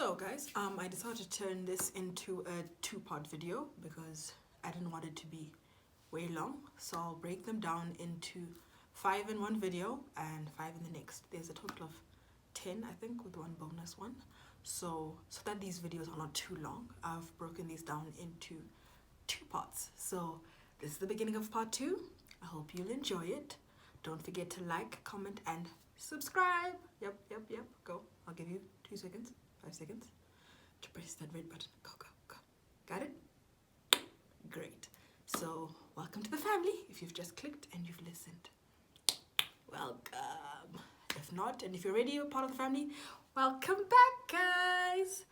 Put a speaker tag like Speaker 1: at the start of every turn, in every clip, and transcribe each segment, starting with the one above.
Speaker 1: So guys, I decided to turn this into a two-part video because I didn't want it to be way long. So I'll break them down into 5 in one video and 5 in the next. There's a total of 10, I think, with one bonus one. So that these videos are not too long, I've broken these down into 2 parts. So this is the beginning of part 2. I hope you'll enjoy it. Don't forget to like, comment, and subscribe. Yep. Go. I'll give you 2 seconds, 5 seconds to press that red button. Go. Got it? Great. So welcome to the family. If you've just clicked and you've listened, welcome. If not, and if you're already a part of the family, welcome back, guys.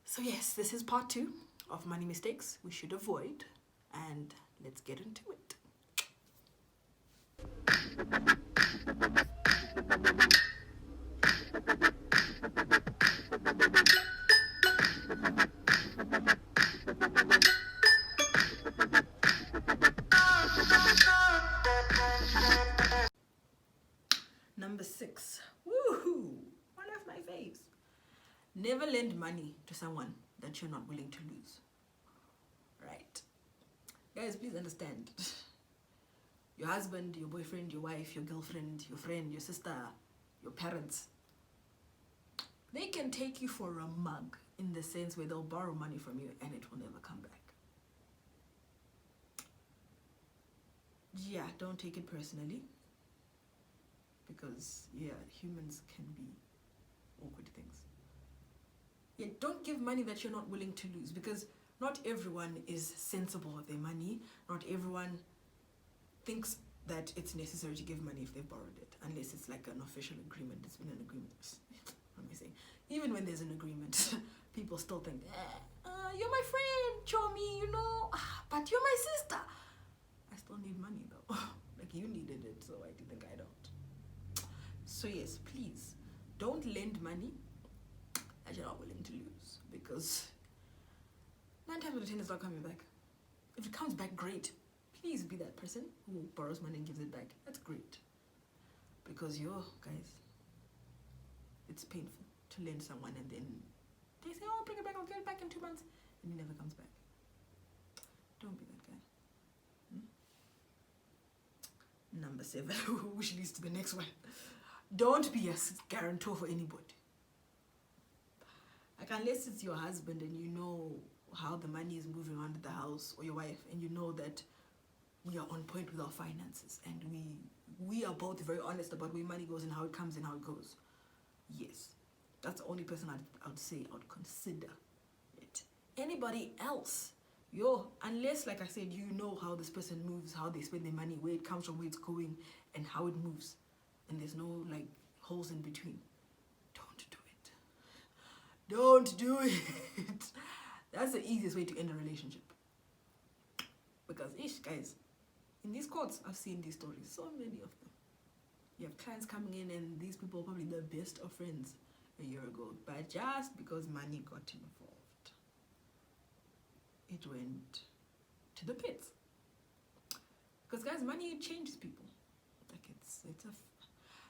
Speaker 1: So yes, this is part 2 of money mistakes we should avoid, and let's get into it. Number 6. Woohoo! One of my faves. Never lend money to someone that you're not willing to lose. Right. Guys, please understand. Your husband, your boyfriend, your wife, your girlfriend, your friend, your sister, your parents, they can take you for a mug in the sense where they'll borrow money from you and it will never come back. Yeah, don't take it personally. Because, yeah, humans can be awkward things. Yeah, don't give money that you're not willing to lose, because not everyone is sensible with their money. Not everyone thinks that it's necessary to give money if they've borrowed it, unless it's like an official agreement. It's been an agreement. What am I saying? Even when there's an agreement, people still think, you're my friend, Chomi, but you're my sister. I still need money though. Like, you needed it, so why do you think I don't? So yes, please don't lend money that you're not willing to lose, because 9 times out of 10 it's not coming back. If it comes back, great. Please be that person who borrows money and gives it back. That's great. Because guys, it's painful to lend someone and then they say, oh, bring it back, I'll get it back in 2 months, and it never comes back. Don't be that guy. Number 7, which leads to the next one. Don't be a guarantor for anybody. Like, unless it's your husband and you know how the money is moving around the house, or your wife, and you know that we are on point with our finances and we are both very honest about where money goes and how it comes and how it goes. Yes, that's the only person I would say I would consider it. Anybody else, unless, like I said, you know how this person moves, how they spend their money, where it comes from, where it's going, and how it moves, and there's no like holes in between, don't do it. That's the easiest way to end a relationship. Because guys, in these courts, I've seen these stories, so many of them. You have clients coming in and these people are probably the best of friends a year ago, but just because money got involved, it went to the pits. Because guys, money changes people. Like, it's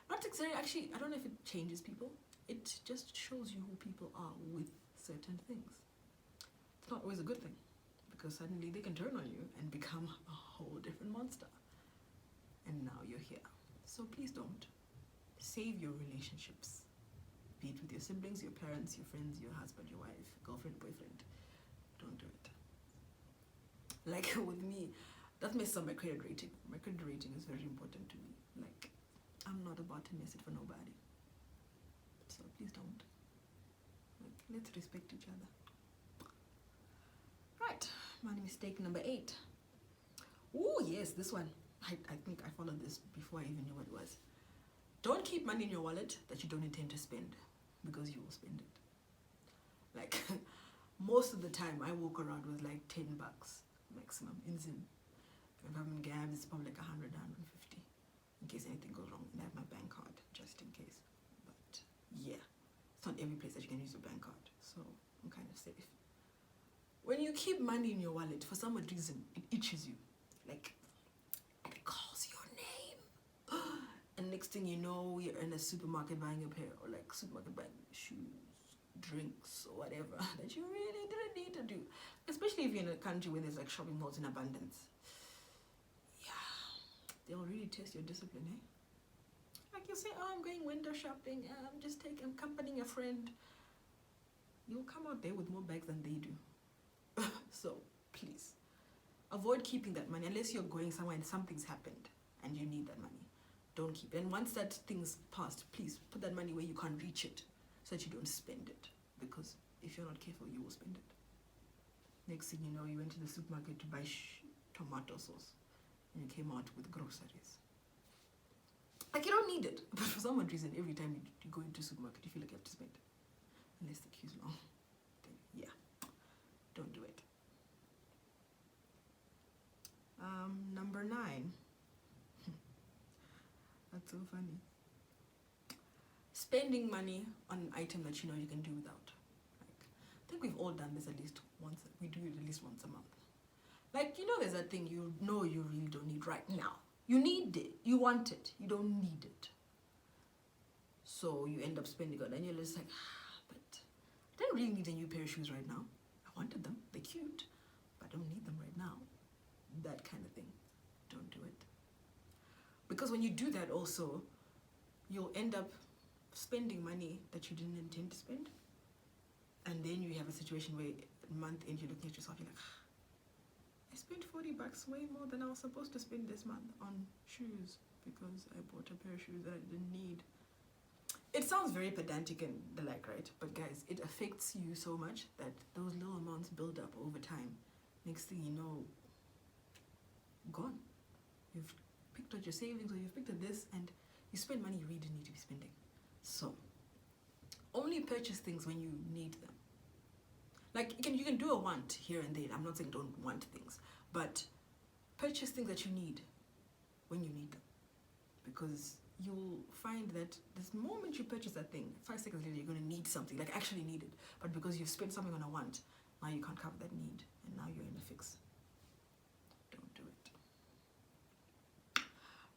Speaker 1: not exactly, actually, I don't know if it changes people. It just shows you who people are with certain things. It's not always a good thing, because suddenly they can turn on you and become a whole different monster. And now you're here. So please don't. Save your relationships. Be it with your siblings, your parents, your friends, your husband, your wife, girlfriend, boyfriend. Don't do it. Like with me, that messes up my credit rating. My credit rating is very important to me. Like, I'm not about to mess it for nobody. So please don't. Like, let's respect each other. Right, money mistake number 8. Oh yes, this one. I think I followed this before I even knew what it was. Don't keep money in your wallet that you don't intend to spend, because you will spend it. Like, most of the time I walk around with like $10 maximum in Zim. If I'm in Gabs, it's probably like 100, 150 in case anything goes wrong. And I have my bank card just in case. But yeah, it's not every place that you can use your bank card, so I'm kind of safe. When you keep money in your wallet, for some odd reason, it itches you. Like, it calls your name. And next thing you know, you're in a supermarket buying a pair, or like supermarket buying shoes, drinks or whatever that you really didn't need to do. Especially if you're in a country where there's like shopping malls in abundance. Yeah, they'll really test your discipline, eh? Like you say, oh, I'm going window shopping, I'm accompanying a friend. You'll come out there with more bags than they do. So, please, avoid keeping that money unless you're going somewhere and something's happened and you need that money. Don't keep it. And once that thing's passed, please put that money where you can't reach it so that you don't spend it. Because if you're not careful, you will spend it. Next thing you know, you went to the supermarket to buy tomato sauce and you came out with groceries. Like, you don't need it, but for some odd reason, every time you go into a supermarket, you feel like you have to spend it. Unless the queue's long. Then, yeah, don't do it. Number 9. That's so funny. Spending money on an item that you know you can do without. Like, I think we've all done this at least once. We do it at least once a month. Like, you know, there's that thing you know you really don't need right now. You need it. You want it. You don't need it. So you end up spending it, and you're just like, but I don't really need a new pair of shoes right now. I wanted them. They're cute, but I don't need them right now. That kind of thing. Don't do it. Because when you do that also, you'll end up spending money that you didn't intend to spend. And then you have a situation where month end you're looking at yourself, you're like, I spent $40 way more than I was supposed to spend this month on shoes because I bought a pair of shoes that I didn't need. It sounds very pedantic and the like, right? But guys, it affects you so much that those little amounts build up over time. Next thing you know, gone. You've picked out your savings or you've picked at this and you spend money you really didn't need to be spending. So, only purchase things when you need them. Like, you can do a want here and there. I'm not saying don't want things, but purchase things that you need when you need them. Because you'll find that this moment you purchase that thing, 5 seconds later you're going to need something, like actually need it. But because you've spent something on a want, now you can't cover that need, and now you're in a fix. Don't do it.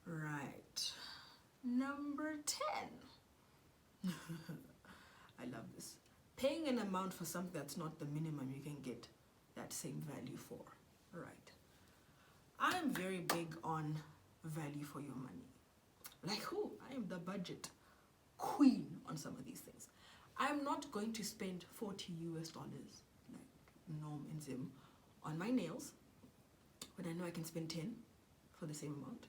Speaker 1: Right. Number 10. I love this. Paying an amount for something that's not the minimum you can get that same value for. Right. I am very big on value for your money. Like who? I am the budget queen on some of these things. I'm not going to spend $40 like Norm and Zim, on my nails when I know I can spend 10 for the same amount.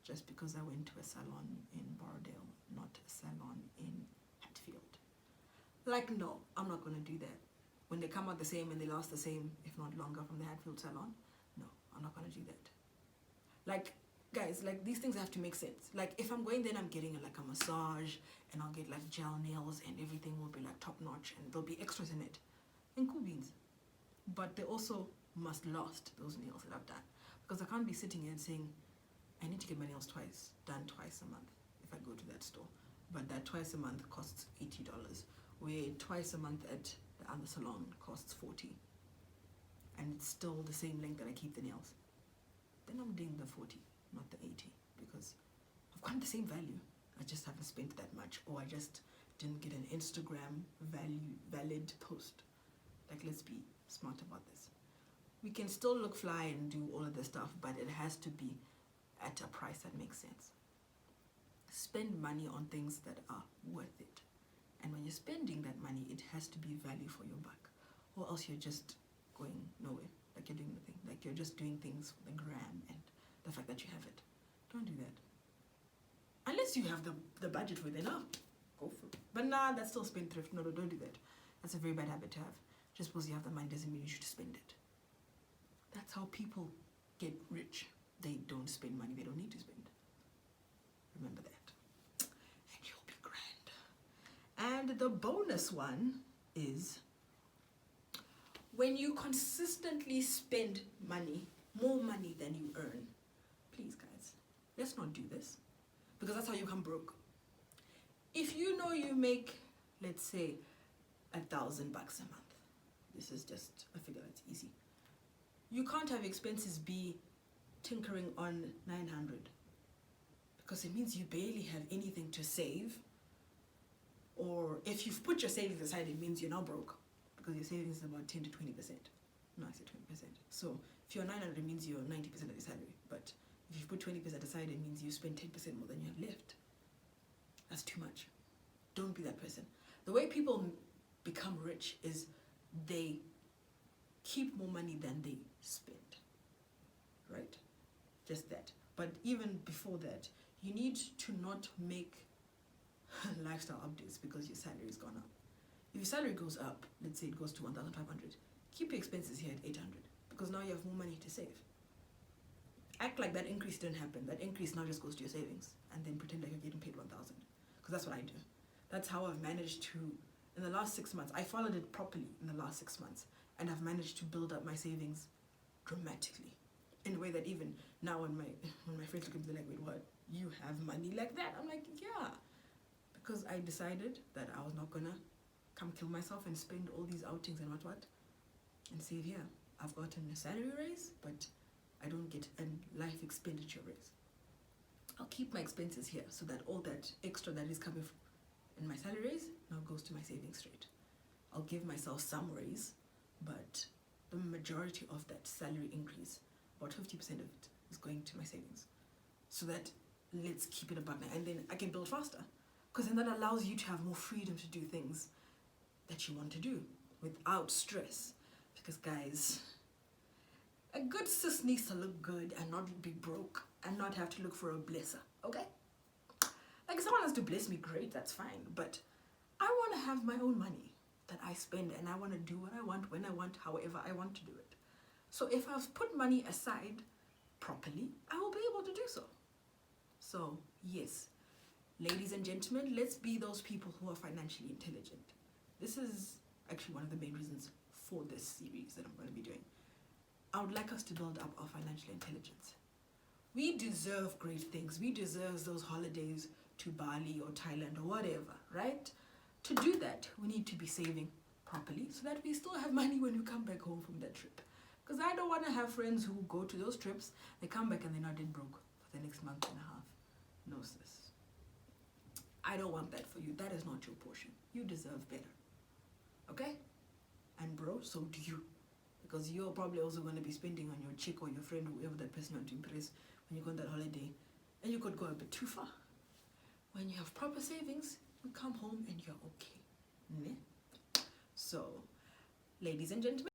Speaker 1: Just because I went to a salon in Bardale, not a salon in Hatfield. Like, no, I'm not going to do that. When they come out the same and they last the same, if not longer, from the Hatfield salon, no, I'm not going to do that. Like, guys, like, these things have to make sense. Like, if I'm going there and I'm getting like a massage and I'll get like gel nails and everything will be like top notch and there'll be extras in it, and cool beans. But they also must last, those nails that I've done. Because I can't be sitting here and saying, I need to get my nails done twice a month if I go to that store. But that twice a month costs $80, where twice a month at the other salon costs $40. And it's still the same length that I keep the nails. Then I'm doing the 40, not the 80, because I've gotten the same value. I just haven't spent that much, or I just didn't get an Instagram valid post. Like, let's be smart about this. We can still look fly and do all of this stuff, but it has to be at a price that makes sense. Spend money on things that are worth it. And when you're spending that money, it has to be value for your buck, or else you're just going nowhere. Like, you're doing nothing. Like, you're just doing things for the gram and the fact that you have it. Don't do that. Unless you have the budget for it, then go for it. But nah, that's still spendthrift. No, don't do that. That's a very bad habit to have. Just because you have the money doesn't mean you should spend it. That's how people get rich. They don't spend money they don't need to spend. Remember that. And you'll be grand. And the bonus one is when you consistently spend money, more money than you earn. Please, guys, let's not do this, because that's how you come broke. If you know you make, let's say, $1,000 a month. This is just a figure that's easy. You can't have expenses be tinkering on 900, because it means you barely have anything to save Or if you've put your savings aside, it means you're now broke because your savings is about 10 to 20%. No, I said 20%. So if you're 900, it means you're 90% of your salary. But if you put 20% aside, it means you spend 10% more than you have left. That's too much. Don't be that person. The way people become rich is they keep more money than they spend. Right? Just that. But even before that, you need to not make lifestyle updates because your salary has gone up. If your salary goes up, let's say it goes to 1,500, keep your expenses here at 800 because now you have more money to save. Act like that increase didn't happen. That increase now just goes to your savings and then pretend like you're getting paid 1,000 because that's what I do. That's how I've managed to, in the last 6 months, I followed it properly in the last 6 months and I've managed to build up my savings dramatically in a way that even now when my friends look at me, they're like, wait, what? You have money like that? I'm like, yeah. Because I decided that I was not gonna come kill myself and spend all these outings and what and save here. I've gotten a salary raise, but I don't get a life expenditure raise. I'll keep my expenses here so that all that extra that is coming in my salary raise now goes to my savings straight. I'll give myself some raise, but the majority of that salary increase, about 50% of it, is going to my savings. So that let's keep it above me, and then I can build faster. Because then that allows you to have more freedom to do things that you want to do without stress. Because guys, a good sis needs to look good and not be broke and not have to look for a blesser, okay? Like if someone has to bless me, great, that's fine. But I want to have my own money that I spend and I want to do what I want, when I want, however I want to do it. So if I've put money aside properly, I will be able to do so. So yes, ladies and gentlemen, let's be those people who are financially intelligent. This is actually one of the main reasons for this series that I'm going to be doing. I would like us to build up our financial intelligence. We deserve great things. We deserve those holidays to Bali or Thailand or whatever, right? To do that, we need to be saving properly so that we still have money when we come back home from that trip. Because I don't want to have friends who go to those trips, they come back and they're not dead broke for the next month and a half. No, sis. I don't want that for you. That is not your portion. You deserve better. Okay? And bro, so do you. Because you're probably also going to be spending on your chick or your friend, whoever that person you want to impress when you go on that holiday. And you could go a bit too far. When you have proper savings, you come home and you're okay. So, ladies and gentlemen,